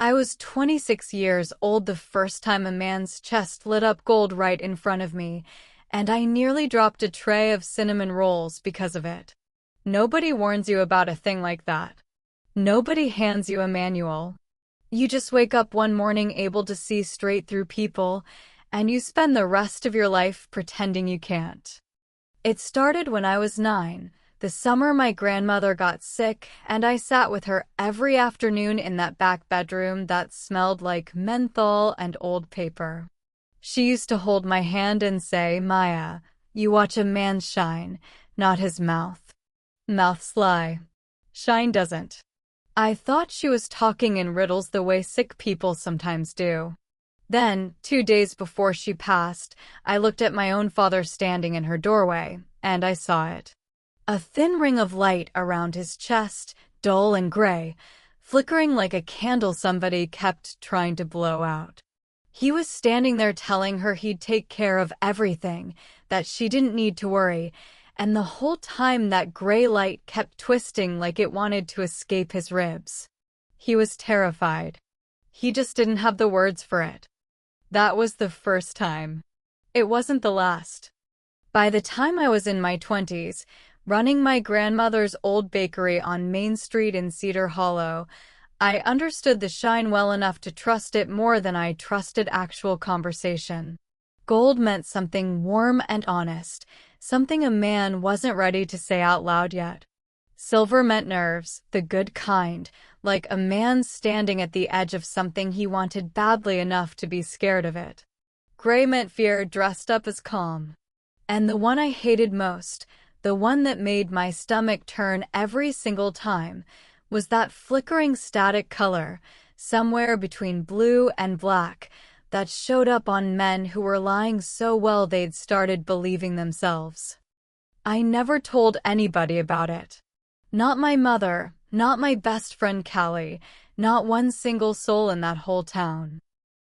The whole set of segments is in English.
I was 26 years old the first time a man's chest lit up gold right in front of me, and I nearly dropped a tray of cinnamon rolls because of it. Nobody warns you about a thing like that. Nobody hands you a manual. You just wake up one morning able to see straight through people, and you spend the rest of your life pretending you can't. It started when I was 9, the summer my grandmother got sick, and I sat with her every afternoon in that back bedroom that smelled like menthol and old paper. She used to hold my hand and say, "Maya, you watch a man shine, not his mouth. Mouths lie. Shine doesn't." I thought she was talking in riddles the way sick people sometimes do. Then, 2 days before she passed, I looked at my own father standing in her doorway, and I saw it. A thin ring of light around his chest, dull and gray, flickering like a candle somebody kept trying to blow out. He was standing there telling her he'd take care of everything, that she didn't need to worry, and the whole time that gray light kept twisting like it wanted to escape his ribs. He was terrified. He just didn't have the words for it. That was the first time. It wasn't the last. By the time I was in my 20s, running my grandmother's old bakery on Main Street in Cedar Hollow, I understood the shine well enough to trust it more than I trusted actual conversation. Gold meant something warm and honest, something a man wasn't ready to say out loud yet. Silver meant nerves, the good kind, like a man standing at the edge of something he wanted badly enough to be scared of it. Gray meant fear dressed up as calm. And the one I hated most, the one that made my stomach turn every single time, was that flickering static color, somewhere between blue and black, that showed up on men who were lying so well they'd started believing themselves. I never told anybody about it. Not my mother, not my best friend Callie, not one single soul in that whole town.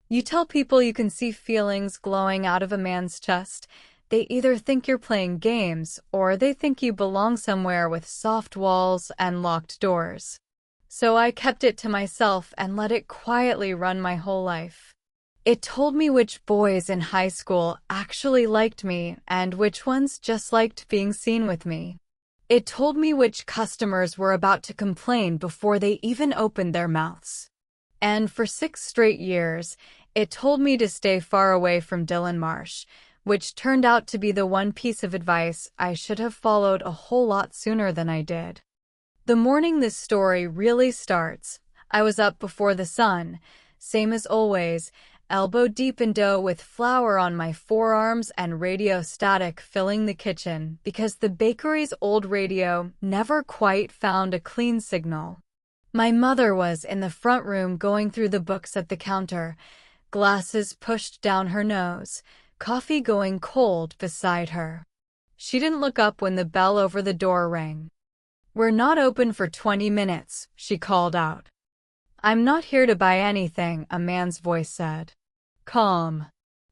You tell people you can see feelings glowing out of a man's chest, they either think you're playing games or they think you belong somewhere with soft walls and locked doors. So I kept it to myself and let it quietly run my whole life. It told me which boys in high school actually liked me and which ones just liked being seen with me. It told me which customers were about to complain before they even opened their mouths. And for 6 straight years, it told me to stay far away from Dylan Marsh, which turned out to be the one piece of advice I should have followed a whole lot sooner than I did. The morning this story really starts, I was up before the sun, same as always, elbow deep in dough with flour on my forearms and radio static filling the kitchen because the bakery's old radio never quite found a clean signal. My mother was in the front room going through the books at the counter, glasses pushed down her nose, coffee going cold beside her. She didn't look up when the bell over the door rang. "We're not open for 20 minutes, she called out. "I'm not here to buy anything," a man's voice said. Calm.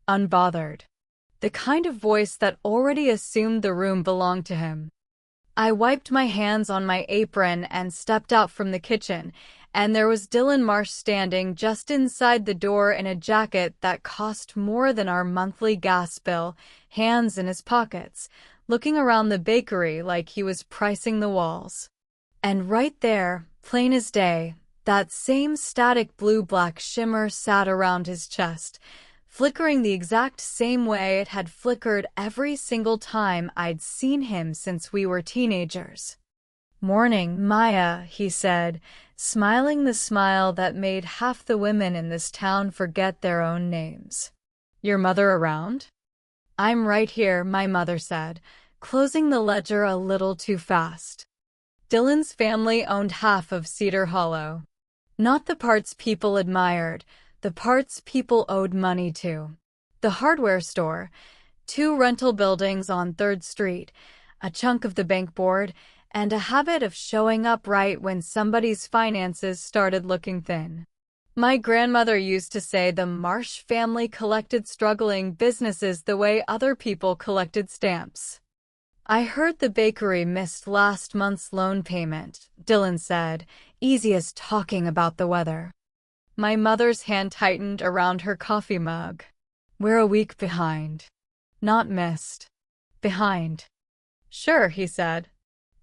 Unbothered. The kind of voice that already assumed the room belonged to him. I wiped my hands on my apron and stepped out from the kitchen, and there was Dylan Marsh standing just inside the door in a jacket that cost more than our monthly gas bill, hands in his pockets, looking around the bakery like he was pricing the walls. And right there, plain as day, that same static blue-black shimmer sat around his chest, flickering the exact same way it had flickered every single time I'd seen him since we were teenagers. "Morning, Maya," he said, smiling the smile that made half the women in this town forget their own names. "Your mother around?" "I'm right here," my mother said, closing the ledger a little too fast. Dylan's family owned half of Cedar Hollow. Not the parts people admired, the parts people owed money to. The hardware store, 2 rental buildings on 3rd Street, a chunk of the bank board, and a habit of showing up right when somebody's finances started looking thin. My grandmother used to say the Marsh family collected struggling businesses the way other people collected stamps. "I heard the bakery missed last month's loan payment," Dylan said, easy as talking about the weather. My mother's hand tightened around her coffee mug. We're a week behind. Not missed. Behind. Sure, he said.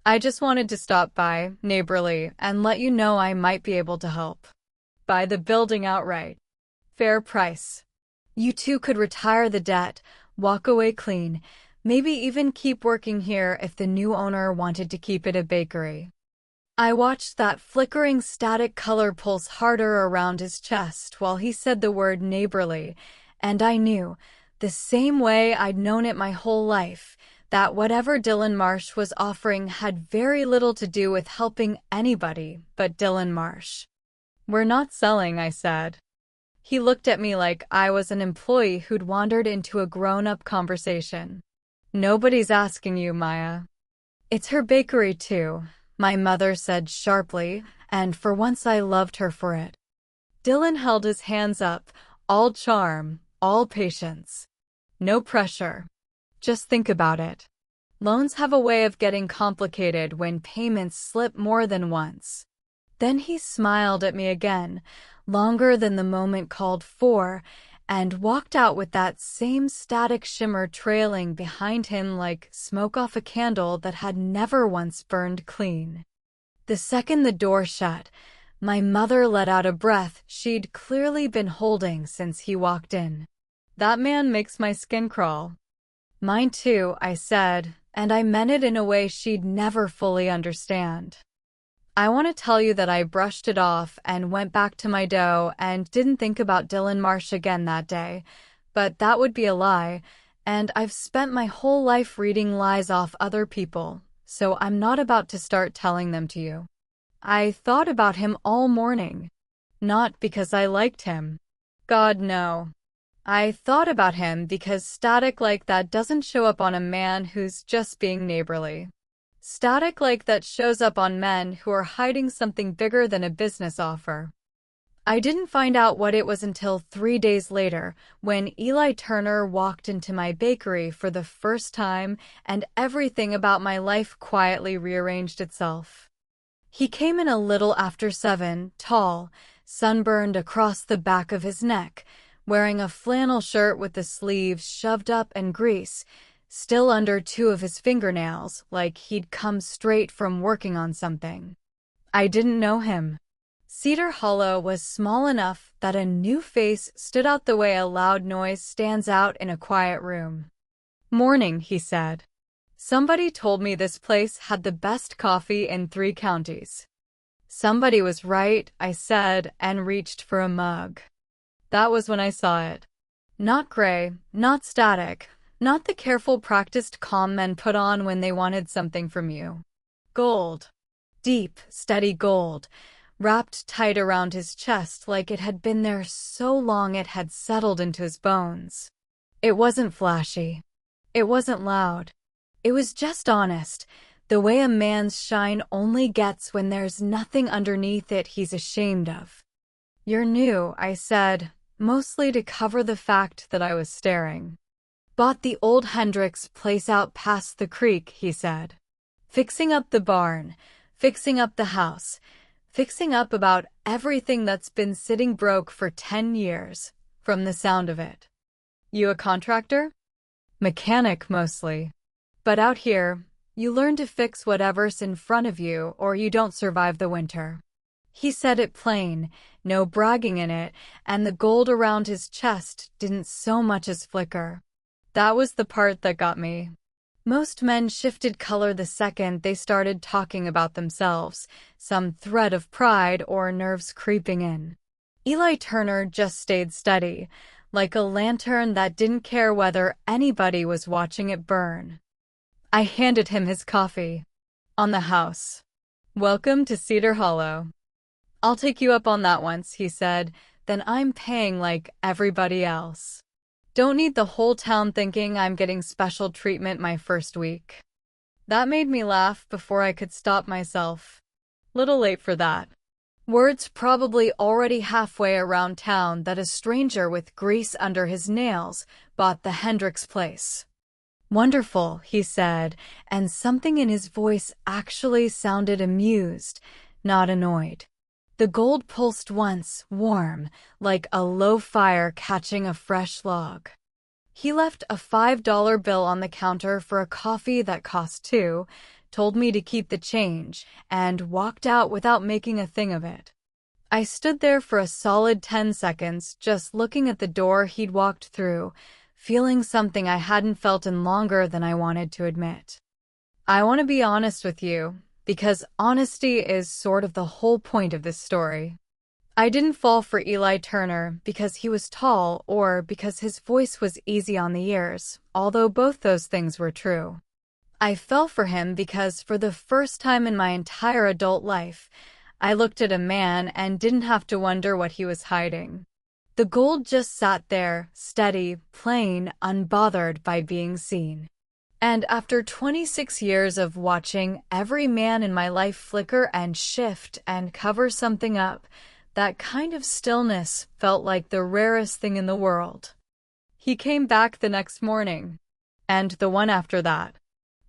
I just wanted to stop by, neighborly, and let you know I might be able to help. Buy the building outright. Fair price. You two could retire the debt, walk away clean, maybe even keep working here if the new owner wanted to keep it a bakery. I watched that flickering static color pulse harder around his chest while he said the word neighborly, and I knew, the same way I'd known it my whole life, that whatever Dylan Marsh was offering had very little to do with helping anybody but Dylan Marsh. We're not selling, I said. He looked at me like I was an employee who'd wandered into a grown-up conversation. Nobody's asking you, Maya. It's her bakery, too, my mother said sharply, and for once I loved her for it. Dylan held his hands up, all charm, all patience. No pressure. Just think about it. Loans have a way of getting complicated when payments slip more than once. Then he smiled at me again, longer than the moment called for, and walked out with that same static shimmer trailing behind him like smoke off a candle that had never once burned clean. The second the door shut, my mother let out a breath she'd clearly been holding since he walked in. That man makes my skin crawl. Mine too, I said, and I meant it in a way she'd never fully understand. I want to tell you that I brushed it off and went back to my dough and didn't think about Dylan Marsh again that day, but that would be a lie, and I've spent my whole life reading lies off other people, so I'm not about to start telling them to you. I thought about him all morning. Not because I liked him. God, no. I thought about him because static like that doesn't show up on a man who's just being neighborly. Static like that shows up on men who are hiding something bigger than a business offer. I didn't find out what it was until 3 days later, when Eli Turner walked into my bakery for the first time and everything about my life quietly rearranged itself. He came in a little after 7, tall, sunburned across the back of his neck, wearing a flannel shirt with the sleeves shoved up and grease, still under 2 of his fingernails, like he'd come straight from working on something. I didn't know him. Cedar Hollow was small enough that a new face stood out the way a loud noise stands out in a quiet room. Morning, he said. Somebody told me this place had the best coffee in 3 counties. Somebody was right, I said, and reached for a mug. That was when I saw it. Not gray, not static, not the careful practiced calm men put on when they wanted something from you. Gold. Deep, steady gold, wrapped tight around his chest like it had been there so long it had settled into his bones. It wasn't flashy. It wasn't loud. It was just honest, the way a man's shine only gets when there's nothing underneath it he's ashamed of. You're new, I said, mostly to cover the fact that I was staring. Bought the old Hendricks place out past the creek, he said. Fixing up the barn, fixing up the house, fixing up about everything that's been sitting broke for 10 years, from the sound of it. You a contractor? Mechanic, mostly. But out here, you learn to fix whatever's in front of you or you don't survive the winter. He said it plain, no bragging in it, and the gold around his chest didn't so much as flicker. That was the part that got me. Most men shifted color the second they started talking about themselves, some thread of pride or nerves creeping in. Eli Turner just stayed steady, like a lantern that didn't care whether anybody was watching it burn. I handed him his coffee. On the house. Welcome to Cedar Hollow. I'll take you up on that once, he said, then I'm paying like everybody else. Don't need the whole town thinking I'm getting special treatment my first week. That made me laugh before I could stop myself. Little late for that. Words probably already halfway around town that a stranger with grease under his nails bought the Hendricks place. Wonderful, he said, and something in his voice actually sounded amused, not annoyed. The gold pulsed once, warm, like a low fire catching a fresh log. He left a $5 bill on the counter for a coffee that cost $2, told me to keep the change, and walked out without making a thing of it. I stood there for a solid 10 seconds, just looking at the door he'd walked through, feeling something I hadn't felt in longer than I wanted to admit. I want to be honest with you, because honesty is sort of the whole point of this story. I didn't fall for Eli Turner because he was tall or because his voice was easy on the ears, although both those things were true. I fell for him because for the first time in my entire adult life, I looked at a man and didn't have to wonder what he was hiding. The gold just sat there, steady, plain, unbothered by being seen. And after 26 years of watching every man in my life flicker and shift and cover something up, that kind of stillness felt like the rarest thing in the world. He came back the next morning, and the one after that.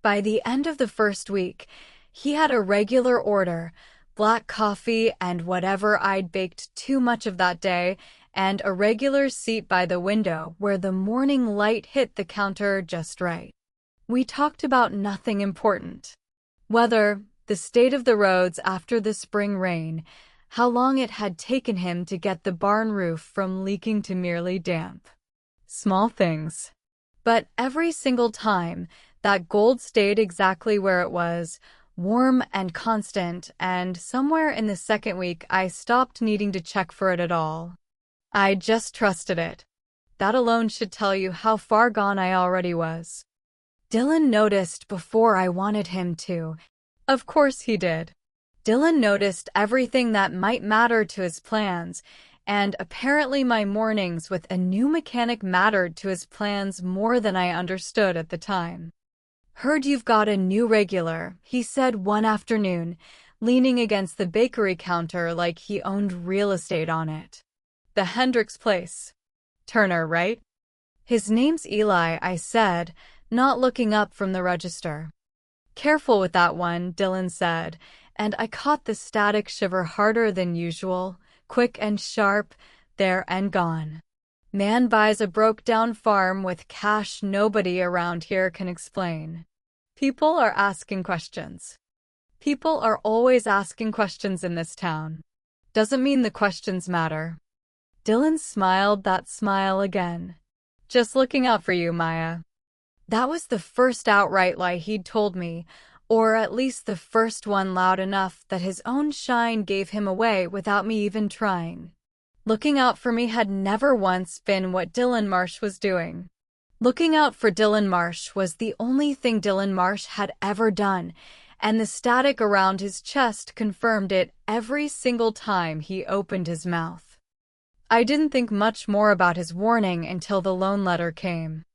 By the end of the first week, he had a regular order, black coffee and whatever I'd baked too much of that day, and a regular seat by the window where the morning light hit the counter just right. We talked about nothing important. Weather, the state of the roads after the spring rain, how long it had taken him to get the barn roof from leaking to merely damp. Small things. But every single time, that gold stayed exactly where it was, warm and constant, and somewhere in the second week I stopped needing to check for it at all. I just trusted it. That alone should tell you how far gone I already was. Dylan noticed before I wanted him to. Of course he did. Dylan noticed everything that might matter to his plans, and apparently my mornings with a new mechanic mattered to his plans more than I understood at the time. "Heard you've got a new regular," he said one afternoon, leaning against the bakery counter like he owned real estate on it. "The Hendricks place. Turner, right?" "His name's Eli," I said, not looking up from the register. "Careful with that one," Dylan said, and I caught the static shiver harder than usual, quick and sharp, there and gone. Man buys a broke-down farm with cash nobody around here can explain. People are asking questions. People are always asking questions in this town. Doesn't mean the questions matter. Dylan smiled that smile again. "Just looking out for you, Maya." That was the first outright lie he'd told me, or at least the first one loud enough that his own shine gave him away without me even trying. Looking out for me had never once been what Dylan Marsh was doing. Looking out for Dylan Marsh was the only thing Dylan Marsh had ever done, and the static around his chest confirmed it every single time he opened his mouth. I didn't think much more about his warning until the loan letter came.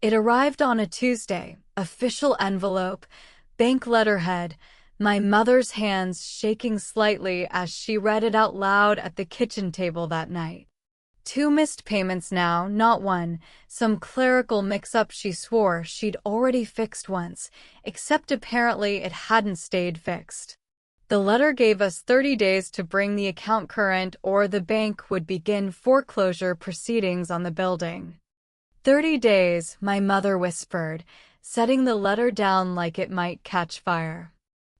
It arrived on a Tuesday, official envelope, bank letterhead, my mother's hands shaking slightly as she read it out loud at the kitchen table that night. 2 missed payments now, not one, some clerical mix-up she swore she'd already fixed once, except apparently it hadn't stayed fixed. The letter gave us 30 days to bring the account current or the bank would begin foreclosure proceedings on the building. 30 days, my mother whispered, setting the letter down like it might catch fire.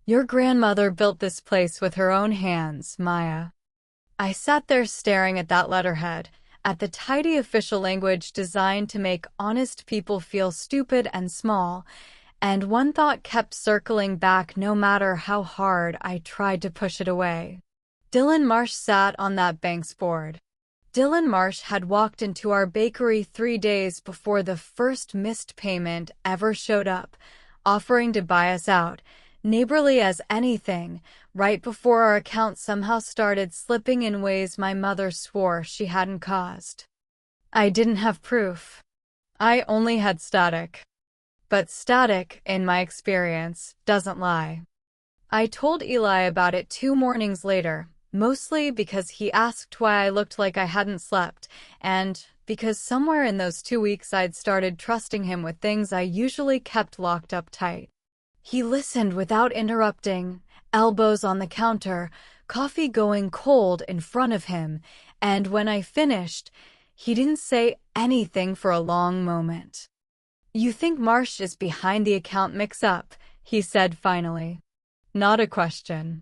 "Your grandmother built this place with her own hands, Maya." I sat there staring at that letterhead, at the tidy official language designed to make honest people feel stupid and small, and one thought kept circling back no matter how hard I tried to push it away. Dylan Marsh sat on that bank's board. Dylan Marsh had walked into our bakery 3 days before the first missed payment ever showed up, offering to buy us out, neighborly as anything, right before our account somehow started slipping in ways my mother swore she hadn't caused. I didn't have proof. I only had static. But static, in my experience, doesn't lie. I told Eli about it 2 mornings later, mostly because he asked why I looked like I hadn't slept, and because somewhere in those 2 weeks I'd started trusting him with things I usually kept locked up tight. He listened without interrupting, elbows on the counter, coffee going cold in front of him, and when I finished, he didn't say anything for a long moment. "You think Marsh is behind the account mix-up," he said finally. Not a question.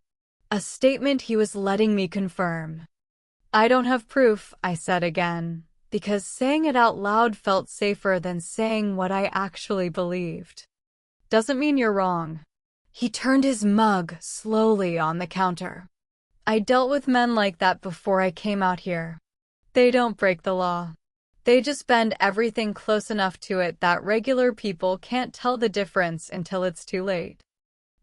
A statement he was letting me confirm. "I don't have proof," I said again, because saying it out loud felt safer than saying what I actually believed. "Doesn't mean you're wrong." He turned his mug slowly on the counter. "I dealt with men like that before I came out here. They don't break the law. They just bend everything close enough to it that regular people can't tell the difference until it's too late."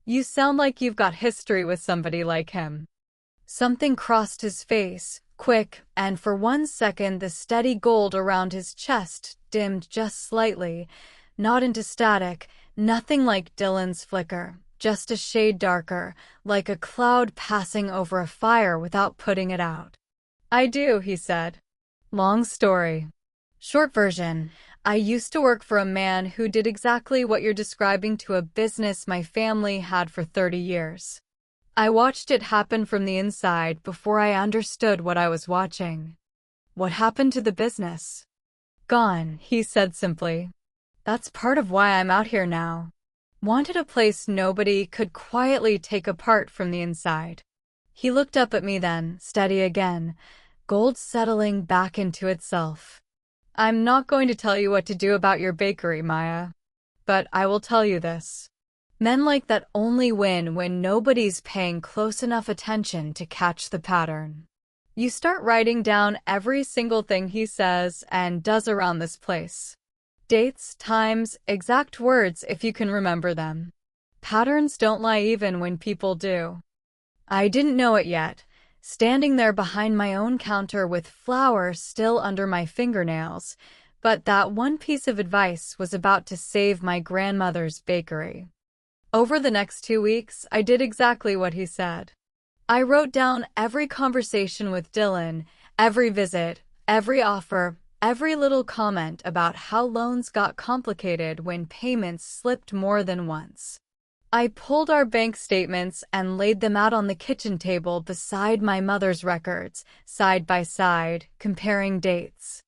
"You sound like you've got history with somebody like him." Something crossed his face, quick, and for 1 second the steady gold around his chest dimmed just slightly, not into static, nothing like Dylan's flicker, just a shade darker, like a cloud passing over a fire without putting it out. "I do," he said. "Long story. Short version, I used to work for a man who did exactly what you're describing to a business my family had for 30 years. I watched it happen from the inside before I understood what I was watching." "What happened to the business?" "Gone," he said simply. "That's part of why I'm out here now. Wanted a place nobody could quietly take apart from the inside." He looked up at me then, steady again, gold settling back into itself. "I'm not going to tell you what to do about your bakery, Maya. But I will tell you this. Men like that only win when nobody's paying close enough attention to catch the pattern." You start writing down every single thing he says and does around this place. Dates, times, exact words if you can remember them. Patterns don't lie even when people do. I didn't know it yet, standing there behind my own counter with flour still under my fingernails, but that one piece of advice was about to save my grandmother's bakery. Over the next 2 weeks, I did exactly what he said. I wrote down every conversation with Dylan, every visit, every offer, every little comment about how loans got complicated when payments slipped more than once. I pulled our bank statements and laid them out on the kitchen table beside my mother's records, side by side, comparing dates.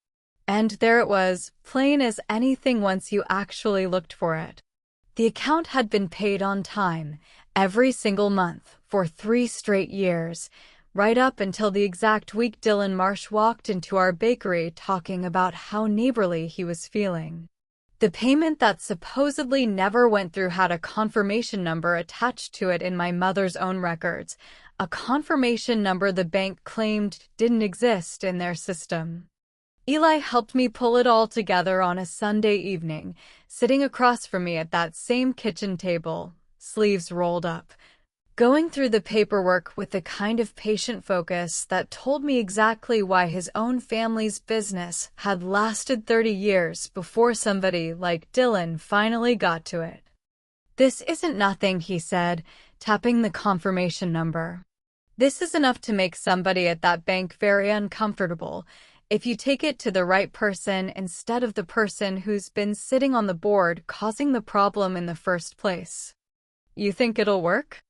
And there it was, plain as anything once you actually looked for it. The account had been paid on time, every single month, for 3 straight years, right up until the exact week Dylan Marsh walked into our bakery talking about how neighborly he was feeling. The payment that supposedly never went through had a confirmation number attached to it in my mother's own records, a confirmation number the bank claimed didn't exist in their system. Eli helped me pull it all together on a Sunday evening, sitting across from me at that same kitchen table, sleeves rolled up, going through the paperwork with the kind of patient focus that told me exactly why his own family's business had lasted 30 years before somebody like Dylan finally got to it. "This isn't nothing," he said, tapping the confirmation number. "This is enough to make somebody at that bank very uncomfortable if you take it to the right person instead of the person who's been sitting on the board causing the problem in the first place. You think it'll work?"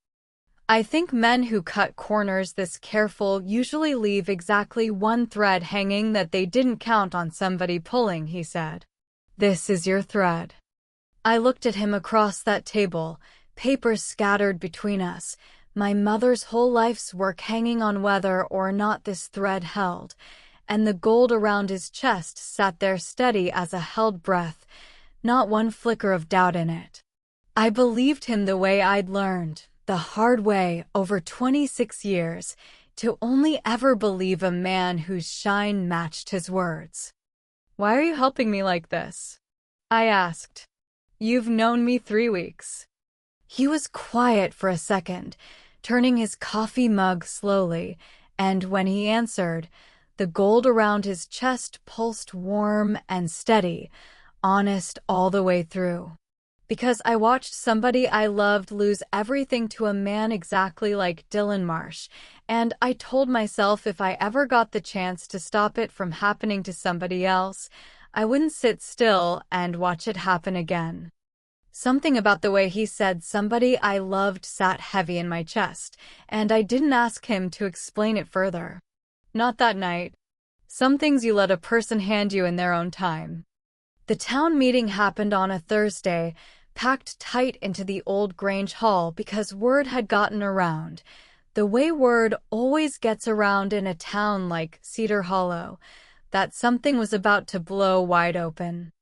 "I think men who cut corners this careful usually leave exactly one thread hanging that they didn't count on somebody pulling," he said. "This is your thread." I looked at him across that table, papers scattered between us, my mother's whole life's work hanging on whether or not this thread held, and the gold around his chest sat there steady as a held breath, not one flicker of doubt in it. I believed him the way I'd learned, the hard way over 26 years, to only ever believe a man whose shine matched his words. "Why are you helping me like this?" I asked. "You've known me 3 weeks. He was quiet for a second, turning his coffee mug slowly, and when he answered, the gold around his chest pulsed warm and steady, honest all the way through. Because I watched somebody I loved lose everything to a man exactly like Dylan Marsh, and I told myself if I ever got the chance to stop it from happening to somebody else, I wouldn't sit still and watch it happen again. Something about the way he said somebody I loved sat heavy in my chest, and I didn't ask him to explain it further. Not that night. Some things you let a person hand you in their own time. The town meeting happened on a Thursday, packed tight into the old Grange Hall because word had gotten around. The way word always gets around in a town like Cedar Hollow, that something was about to blow wide open.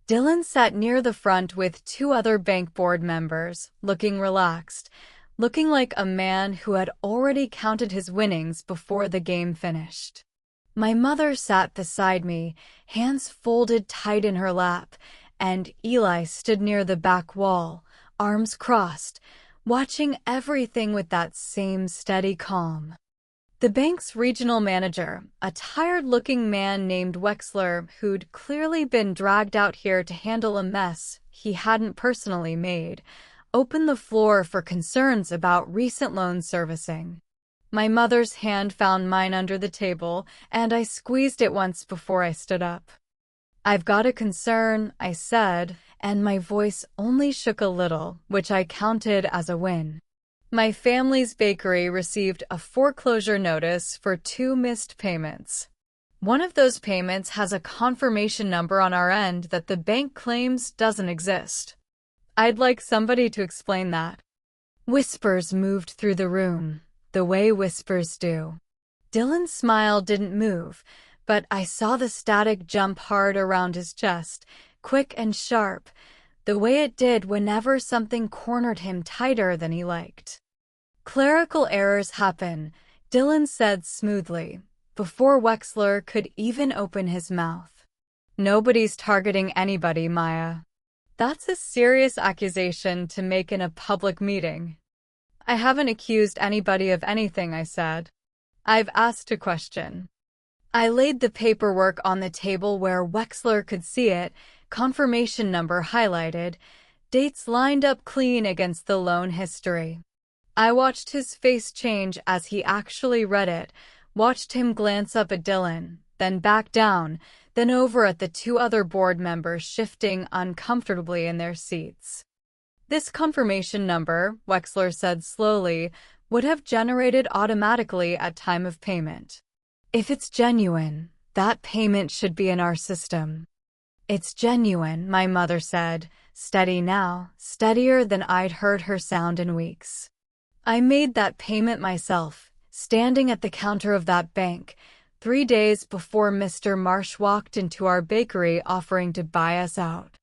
Dylan sat near the front with two other bank board members, looking relaxed, looking like a man who had already counted his winnings before the game finished. My mother sat beside me, hands folded tight in her lap, and Eli stood near the back wall, arms crossed, watching everything with that same steady calm. The bank's regional manager, a tired-looking man named Wexler who'd clearly been dragged out here to handle a mess he hadn't personally made, opened the floor for concerns about recent loan servicing. My mother's hand found mine under the table, and I squeezed it once before I stood up. "I've got a concern," I said, and my voice only shook a little, which I counted as a win. My family's bakery received a foreclosure notice for 2 missed payments. One of those payments has a confirmation number on our end that the bank claims doesn't exist. I'd like somebody to explain that. Whispers moved through the room, the way whispers do. Dylan's smile didn't move, but I saw the static jump hard around his chest, quick and sharp, the way it did whenever something cornered him tighter than he liked. "Clerical errors happen," Dylan said smoothly, before Wexler could even open his mouth. "Nobody's targeting anybody, Maya." That's a serious accusation to make in a public meeting. "I haven't accused anybody of anything," I said. "I've asked a question." I laid the paperwork on the table where Wexler could see it, confirmation number highlighted, dates lined up clean against the loan history. I watched his face change as he actually read it, watched him glance up at Dylan, then back down, then over at the two other board members shifting uncomfortably in their seats. "This confirmation number," Wexler said slowly, "would have generated automatically at time of payment. If it's genuine, that payment should be in our system." "It's genuine," my mother said, steady now, steadier than I'd heard her sound in weeks. "I made that payment myself, standing at the counter of that bank, 3 days before Mr. Marsh walked into our bakery offering to buy us out."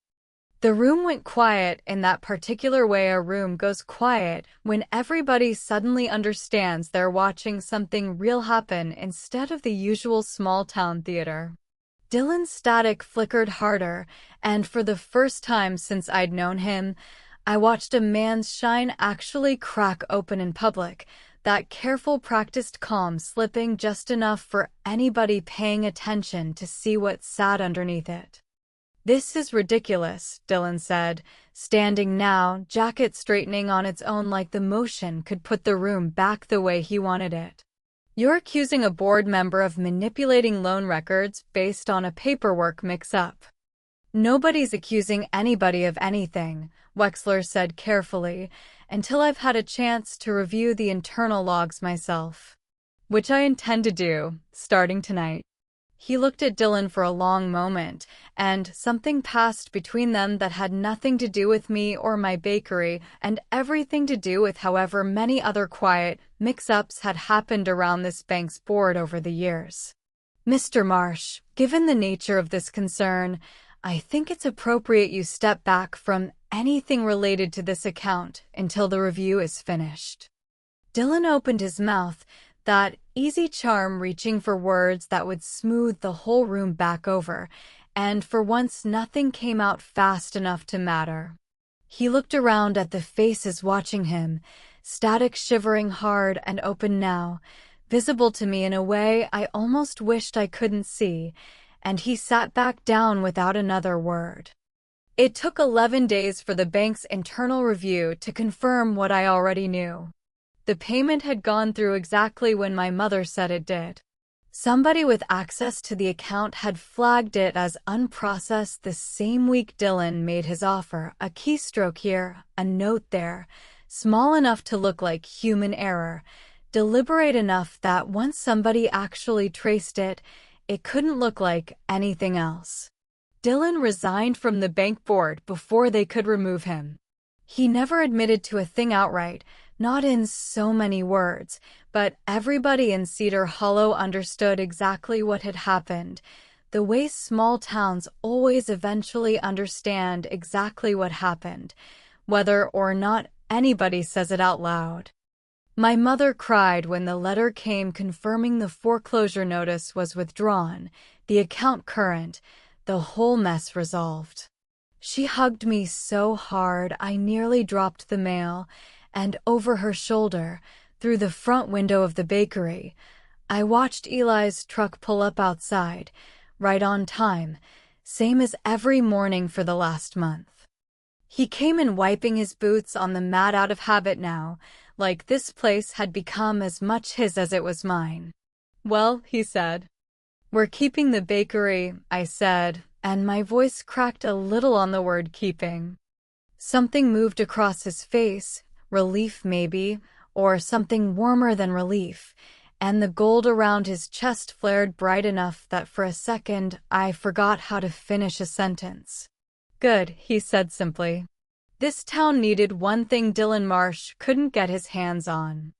The room went quiet in that particular way a room goes quiet when everybody suddenly understands they're watching something real happen instead of the usual small-town theater. Dylan's static flickered harder, and for the first time since I'd known him, I watched a man's shine actually crack open in public, that careful practiced calm slipping just enough for anybody paying attention to see what sat underneath it. "This is ridiculous," Dylan said, standing now, jacket straightening on its own like the motion could put the room back the way he wanted it. "You're accusing a board member of manipulating loan records based on a paperwork mix-up." "Nobody's accusing anybody of anything," Wexler said carefully, "until I've had a chance to review the internal logs myself. Which I intend to do, starting tonight." He looked at Dylan for a long moment, and something passed between them that had nothing to do with me or my bakery and everything to do with however many other quiet mix-ups had happened around this bank's board over the years. "Mr. Marsh, given the nature of this concern, I think it's appropriate you step back from anything related to this account until the review is finished." Dylan opened his mouth, that easy charm reaching for words that would smooth the whole room back over, and for once nothing came out fast enough to matter. He looked around at the faces watching him, static shivering hard and open now, visible to me in a way I almost wished I couldn't see, and he sat back down without another word. It took 11 days for the bank's internal review to confirm what I already knew. The payment had gone through exactly when my mother said it did. Somebody with access to the account had flagged it as unprocessed the same week Dylan made his offer. A keystroke here, a note there, small enough to look like human error, deliberate enough that once somebody actually traced it, it couldn't look like anything else. Dylan resigned from the bank board before they could remove him. He never admitted to a thing outright, not in so many words, but everybody in Cedar Hollow understood exactly what had happened, the way small towns always eventually understand exactly what happened, whether or not anybody says it out loud. My mother cried when the letter came confirming the foreclosure notice was withdrawn, the account current, the whole mess resolved. She hugged me so hard I nearly dropped the mail, and over her shoulder, through the front window of the bakery, I watched Eli's truck pull up outside, right on time, same as every morning for the last month. He came in wiping his boots on the mat out of habit now, like this place had become as much his as it was mine. "Well," he said. "We're keeping the bakery," I said, and my voice cracked a little on the word keeping. Something moved across his face, relief maybe, or something warmer than relief, and the gold around his chest flared bright enough that for a second I forgot how to finish a sentence. "Good," he said simply. This town needed one thing Dylan Marsh couldn't get his hands on.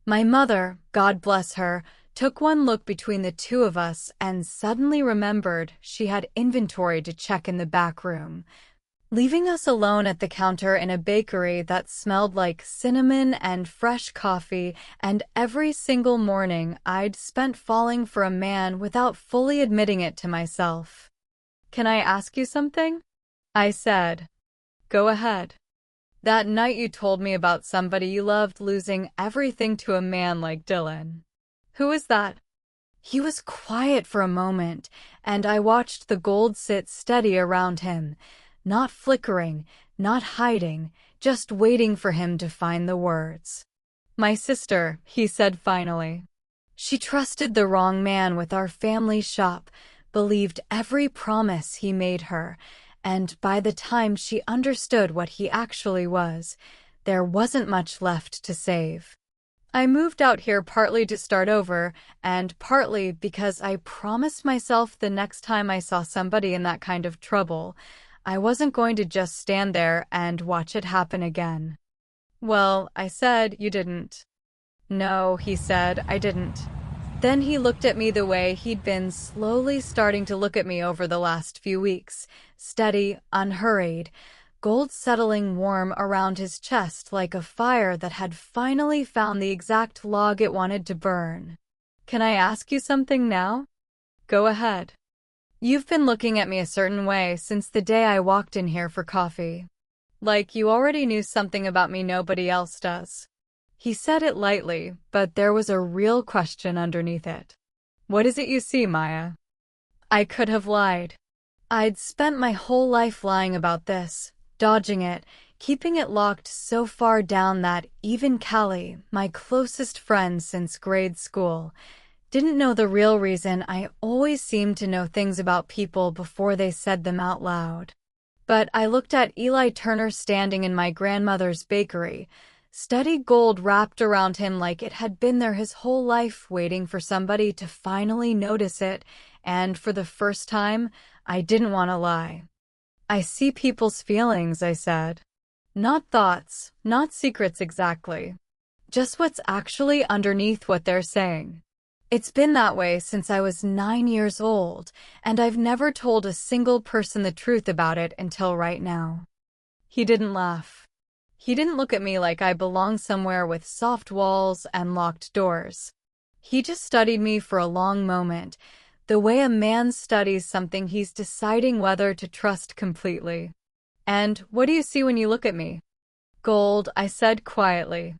My mother, God bless her, took one look between the two of us and suddenly remembered she had inventory to check in the back room, leaving us alone at the counter in a bakery that smelled like cinnamon and fresh coffee, and every single morning I'd spent falling for a man without fully admitting it to myself. "Can I ask you something?" I said. "Go ahead." "That night you told me about somebody you loved losing everything to a man like Dylan. Who was that?" He was quiet for a moment, and I watched the gold sit steady around him, not flickering, not hiding, just waiting for him to find the words. "My sister," he said finally. "She trusted the wrong man with our family shop, believed every promise he made her, and by the time she understood what he actually was, there wasn't much left to save. I moved out here partly to start over, and partly because I promised myself the next time I saw somebody in that kind of trouble, I wasn't going to just stand there and watch it happen again." "Well," I said, "you didn't." "No," he said, "I didn't." Then he looked at me the way he'd been slowly starting to look at me over the last few weeks, steady, unhurried, gold settling warm around his chest like a fire that had finally found the exact log it wanted to burn. "Can I ask you something now?" "Go ahead." "You've been looking at me a certain way since the day I walked in here for coffee. Like you already knew something about me nobody else does." He said it lightly, but there was a real question underneath it. "What is it you see, Maya?" I could have lied. I'd spent my whole life lying about this, dodging it, keeping it locked so far down that even Callie, my closest friend since grade school, didn't know the real reason I always seemed to know things about people before they said them out loud. But I looked at Eli Turner standing in my grandmother's bakery, steady gold wrapped around him like it had been there his whole life, waiting for somebody to finally notice it, and for the first time, I didn't want to lie. "I see people's feelings," I said. "Not thoughts, not secrets exactly. Just what's actually underneath what they're saying. It's been that way since I was 9 years old, and I've never told a single person the truth about it until right now." He didn't laugh. He didn't look at me like I belonged somewhere with soft walls and locked doors. He just studied me for a long moment, the way a man studies something he's deciding whether to trust completely. "And what do you see when you look at me?" "Gold," I said quietly.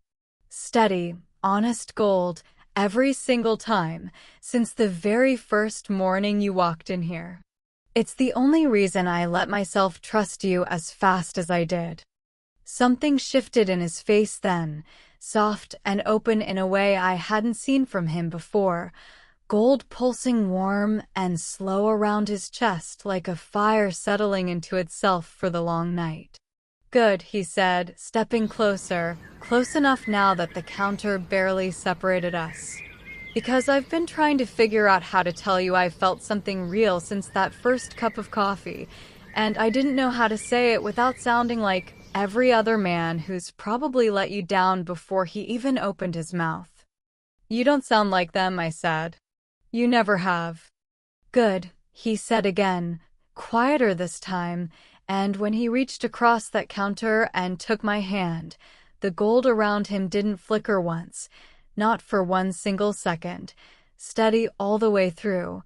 "Steady, honest gold, every single time, since the very first morning you walked in here. It's the only reason I let myself trust you as fast as I did." Something shifted in his face then, soft and open in a way I hadn't seen from him before, gold pulsing warm and slow around his chest like a fire settling into itself for the long night. "Good," he said, stepping closer, close enough now that the counter barely separated us. "Because I've been trying to figure out how to tell you I felt something real since that first cup of coffee, and I didn't know how to say it without sounding like every other man who's probably let you down before he even opened his mouth." "You don't sound like them," I said. "You never have." "Good," he said again, quieter this time, and when he reached across that counter and took my hand, the gold around him didn't flicker once, not for one single second, steady all the way through,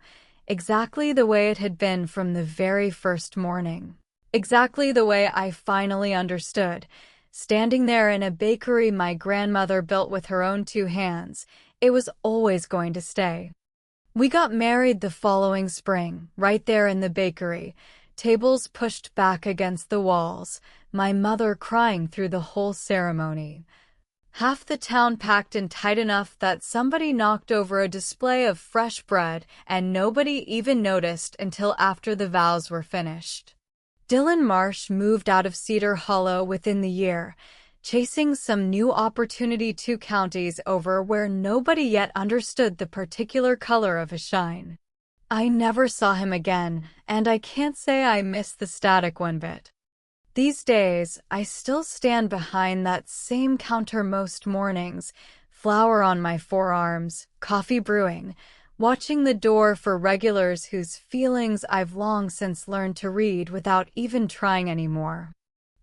exactly the way it had been from the very first morning. Exactly the way I finally understood. Standing there in a bakery my grandmother built with her own two hands, it was always going to stay. We got married the following spring, right there in the bakery, tables pushed back against the walls, my mother crying through the whole ceremony. Half the town packed in tight enough that somebody knocked over a display of fresh bread and nobody even noticed until after the vows were finished. Dylan Marsh moved out of Cedar Hollow within the year, chasing some new opportunity 2 counties over where nobody yet understood the particular color of his shine. I never saw him again, and I can't say I miss the static one bit. These days, I still stand behind that same counter most mornings, flour on my forearms, coffee brewing, watching the door for regulars whose feelings I've long since learned to read without even trying anymore.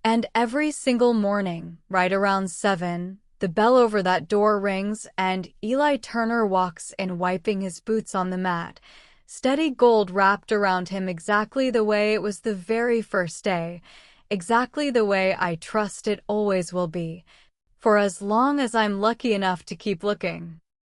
And every single morning, right around 7, the bell over that door rings and Eli Turner walks in wiping his boots on the mat, steady gold wrapped around him exactly the way it was the very first day, exactly the way I trust it always will be, for as long as I'm lucky enough to keep looking.